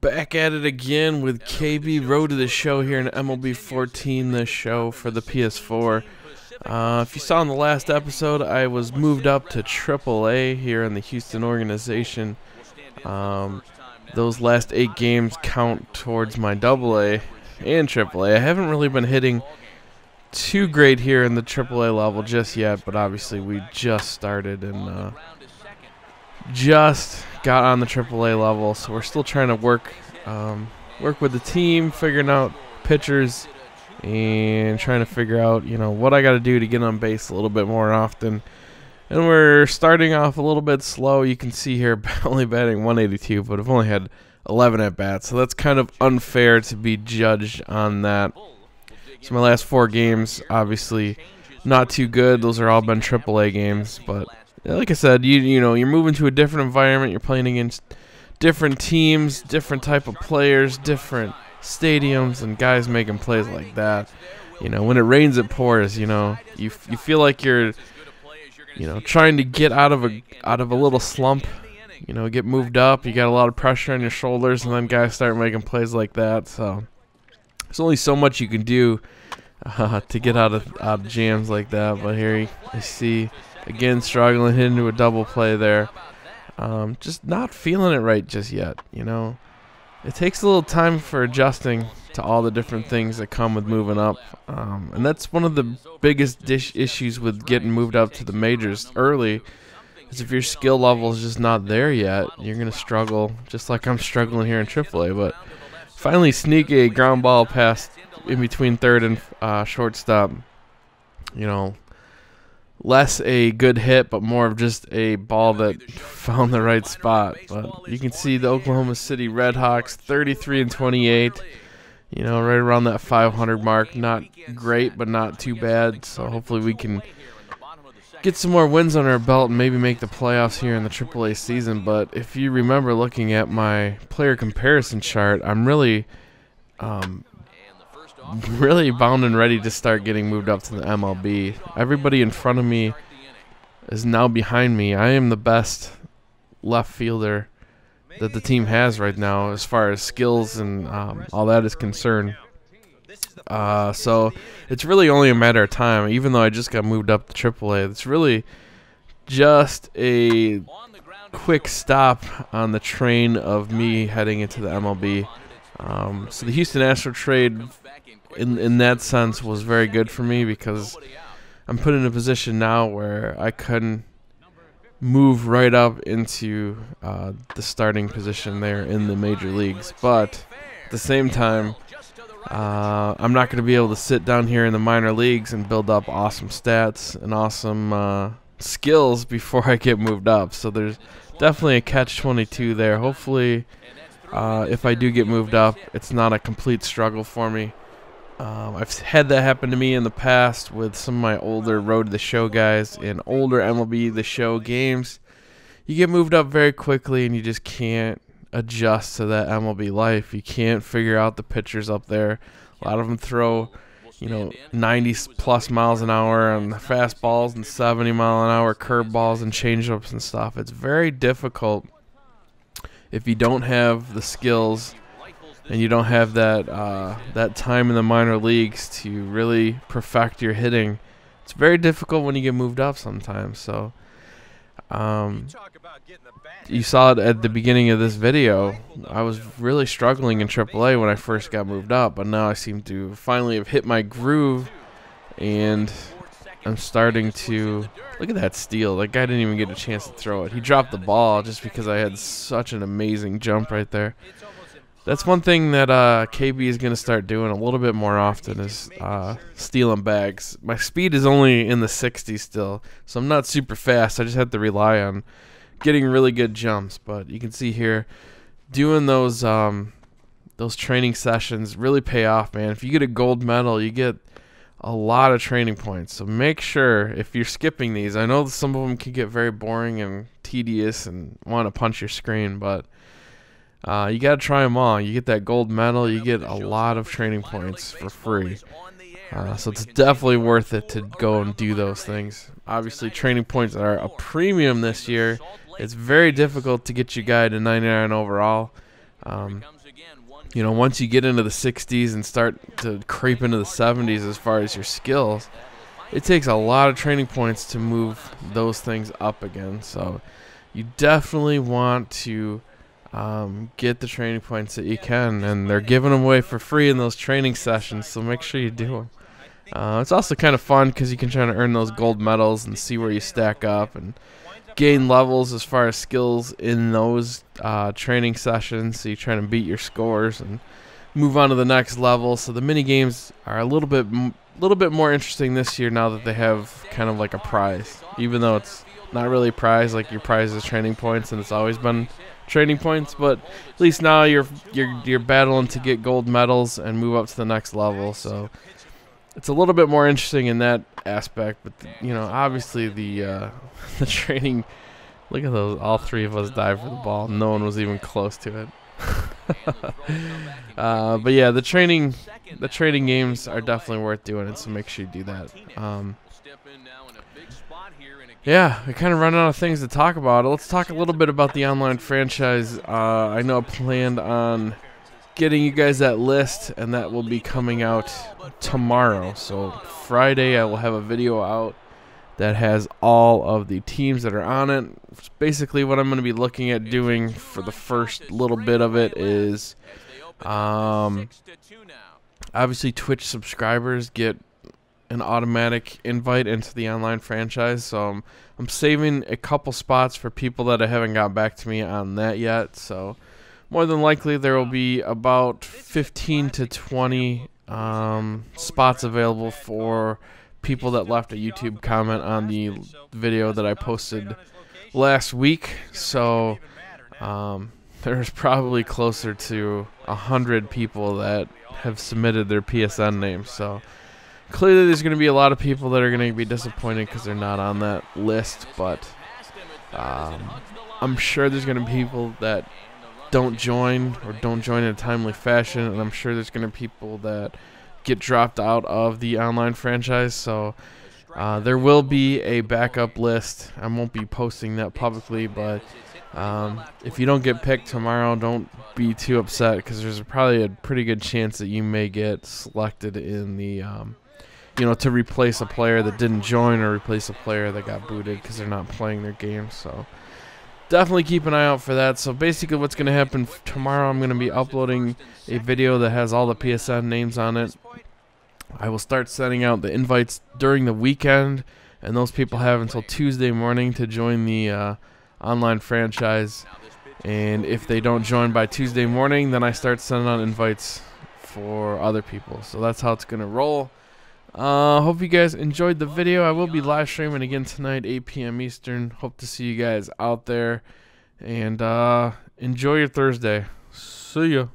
Back at it again with KB Road to the Show here in MLB 14, the show for the PS4. If you saw in the last episode, I was moved up to AAA here in the Houston organization. Those last 8 games count towards my AA and AAA. I haven't really been hitting too great here in the AAA level just yet, but obviously we just started and just got on the AAA level, so we're still trying to work with the team, figuring out pitchers, and trying to figure out, what I got to do to get on base a little bit more often. And we're starting off a little bit slow. You can see here, only batting 182, but I've only had 11 at bats, so that's kind of unfair to be judged on that. So my last 4 games, obviously, not too good. Those are all been AAA games, but like I said, you're moving to a different environment. You're playing against different teams, different type of players, different stadiums, and guys making plays like that. When it rains, it pours. You feel like you're, trying to get out of a little slump. Get moved up. You got a lot of pressure on your shoulders, and then guys start making plays like that. So there's only so much you can do to get out of jams like that. But here you see. Again, struggling, hit into a double play there. Just not feeling it right just yet, It takes a little time for adjusting to all the different things that come with moving up. And that's one of the biggest issues with getting moved up to the majors early, is if your skill level is just not there yet, you're going to struggle, just like I'm struggling here in AAA. But finally sneak a ground ball past in between third and shortstop, less a good hit, but more of just a ball that found the right spot. But you can see the Oklahoma City Redhawks 33-28, right around that 500 mark. Not great, but not too bad. So hopefully we can get some more wins on our belt and maybe make the playoffs here in the AAA season. But if you remember looking at my player comparison chart, I'm really bound and ready to start getting moved up to the MLB. Everybody in front of me is now behind me. I am the best left fielder that the team has right now as far as skills and all that is concerned. So it's really only a matter of time. Even though I just got moved up to AAA, it's really just a quick stop on the train of me heading into the MLB. So the Houston Astros trade, in that sense, was very good for me, because I'm put in a position now where I can move right up into the starting position there in the major leagues. But at the same time, I'm not going to be able to sit down here in the minor leagues and build up awesome stats and awesome skills before I get moved up. So there's definitely a catch-22 there. Hopefully, if I do get moved up, it's not a complete struggle for me. I've had that happen to me in the past with some of my older Road to the Show guys in older MLB The Show games. You get moved up very quickly and you just can't adjust to that MLB life. You can't figure out the pitchers up there. A lot of them throw, 90-plus miles an hour on the fastballs and 70-mile-an-hour curveballs and changeups and stuff. It's very difficult if you don't have the skills and you don't have that time in the minor leagues to really perfect your hitting. It's very difficult when you get moved up sometimes. So you saw it at the beginning of this video. I was really struggling in AAA when I first got moved up, but now I seem to finally have hit my groove, and I'm starting to look at that steal. That guy didn't even get a chance to throw it. He dropped the ball just because I had such an amazing jump right there. That's one thing that KB is going to start doing a little bit more often, is stealing bags. My speed is only in the 60s still, so I'm not super fast. I just have to rely on getting really good jumps. But you can see here, doing those training sessions really pay off, man. If you get a gold medal, you get a lot of training points. So make sure, if you're skipping these, I know some of them can get very boring and tedious and want to punch your screen, but you got to try them all. You get that gold medal, you get a lot of training points for free. So it's definitely worth it to go and do those things. Obviously, training points are a premium this year. It's very difficult to get your guy to 99 overall. You know, once you get into the 60s and start to creep into the 70s as far as your skills, it takes a lot of training points to move those things up again. So you definitely want to get the training points that you can, and they're giving them away for free in those training sessions, so make sure you do them. It's also kind of fun because you can try to earn those gold medals and see where you stack up and gain levels as far as skills in those training sessions. So you're trying to beat your scores and move on to the next level. So the mini games are a little bit more interesting this year now that they have kind of like a prize, even though it's not really a prize. Like your prize is training points, and it's always been training points, but at least now you're battling to get gold medals and move up to the next level. So it's a little bit more interesting in that aspect. But you know, obviously the training. Look at those! All three of us dive for the ball. No one was even close to it. But yeah, the training games are definitely worth doing it. So make sure you do that. Yeah, we kind of run out of things to talk about. Let's talk a little bit about the online franchise. I know I planned on getting you guys that list, and that will be coming out tomorrow. So Friday I will have a video out that has all of the teams that are on it. Basically what I'm going to be looking at doing for the first little bit of it is obviously Twitch subscribers get an automatic invite into the online franchise. So I'm saving a couple spots for people that haven't got back to me on that yet. So more than likely there will be about 15 to 20 spots available for people that left a YouTube comment on the video that I posted last week. So there's probably closer to 100 people that have submitted their PSN names. So clearly there's going to be a lot of people that are going to be disappointed because they're not on that list, but I'm sure there's going to be people that don't join or don't join in a timely fashion, and I'm sure there's going to be people that get dropped out of the online franchise. So there will be a backup list. I won't be posting that publicly, but if you don't get picked tomorrow, don't be too upset, because there's probably a pretty good chance that you may get selected in the to replace a player that didn't join or replace a player that got booted because they're not playing their game. So definitely keep an eye out for that. So basically what's going to happen tomorrow, I'm going to be uploading a video that has all the PSN names on it. I will start sending out the invites during the weekend, and those people have until Tuesday morning to join the online franchise. And if they don't join by Tuesday morning, then I start sending out invites for other people. So that's how it's going to roll. Hope you guys enjoyed the video. I will be live streaming again tonight, 8 p.m. Eastern. Hope to see you guys out there. And enjoy your Thursday. See ya.